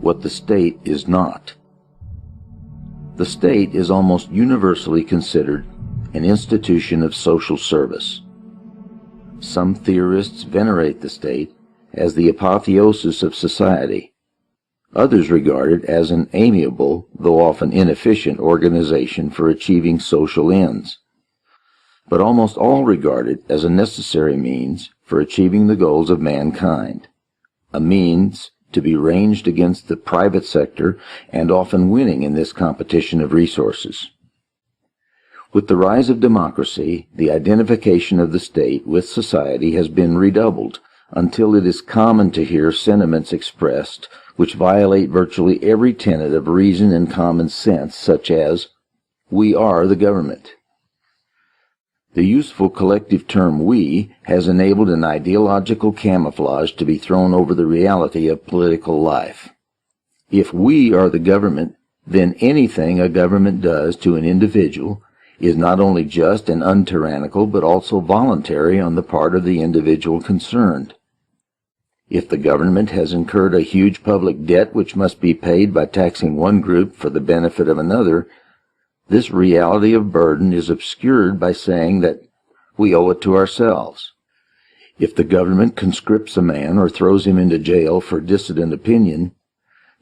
what the state is not. The state is almost universally considered an institution of social service. Some theorists venerate the state as the apotheosis of society. Others regard it as an amiable, though often inefficient, organization for achieving social ends. But almost all regard it as a necessary means for achieving the goals of mankind, a means to be ranged against the private sector and often winning in this competition of resources. With the rise of democracy, the identification of the state with society has been redoubled until it is common to hear sentiments expressed which violate virtually every tenet of reason and common sense, such as, "We are the government." The useful collective term "we" has enabled an ideological camouflage to be thrown over the reality of political life. If we are the government, then anything a government does to an individual is not only just and untyrannical, but also voluntary on the part of the individual concerned. If the government has incurred a huge public debt which must be paid by taxing one group for the benefit of another, this reality of burden is obscured by saying that we owe it to ourselves. If the government conscripts a man or throws him into jail for dissident opinion,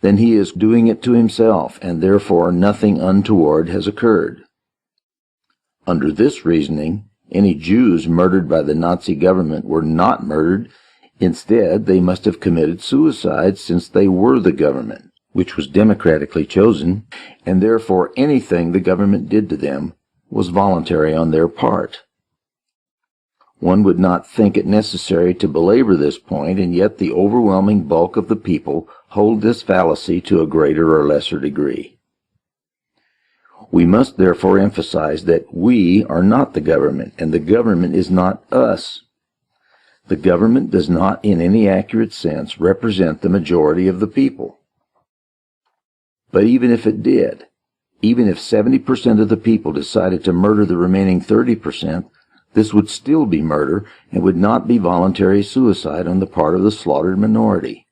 then he is doing it to himself, and therefore nothing untoward has occurred. Under this reasoning, any Jews murdered by the Nazi government were not murdered. Instead, they must have committed suicide, since they were the government, which was democratically chosen, and therefore anything the government did to them was voluntary on their part. One would not think it necessary to belabor this point, and yet the overwhelming bulk of the people hold this fallacy to a greater or lesser degree. We must therefore emphasize that we are not the government, and the government is not us. The government does not, in any accurate sense, represent the majority of the people. But even if it did, even if 70% of the people decided to murder the remaining 30%, this would still be murder and would not be voluntary suicide on the part of the slaughtered minority.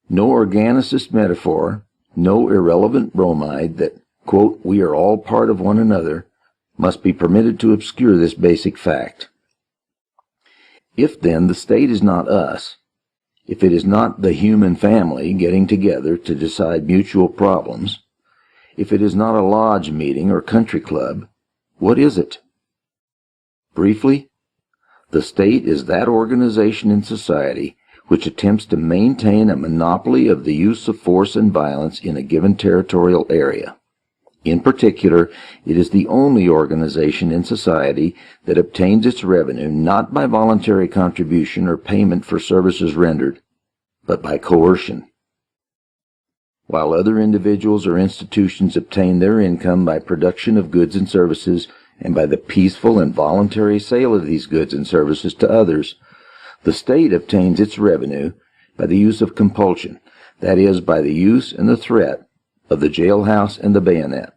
No organicist metaphor, no irrelevant bromide that, quote, "we are all part of one another," must be permitted to obscure this basic fact. If then the state is not us, if it is not the human family getting together to decide mutual problems, if it is not a lodge meeting or country club, what is it? Briefly, the state is that organization in society which attempts to maintain a monopoly of the use of force and violence in a given territorial area. In particular, it is the only organization in society that obtains its revenue not by voluntary contribution or payment for services rendered, but by coercion. While other individuals or institutions obtain their income by production of goods and services and by the peaceful and voluntary sale of these goods and services to others, the state obtains its revenue by the use of compulsion, that is, by the use and the threat of the jailhouse and the bayonet.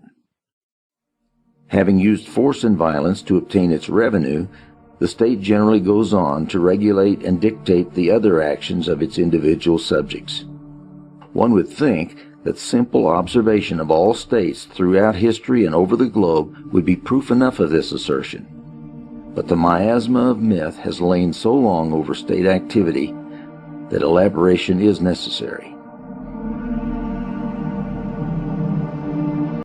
Having used force and violence to obtain its revenue, the state generally goes on to regulate and dictate the other actions of its individual subjects. One would think that simple observation of all states throughout history and over the globe would be proof enough of this assertion. But the miasma of myth has lain so long over state activity that elaboration is necessary.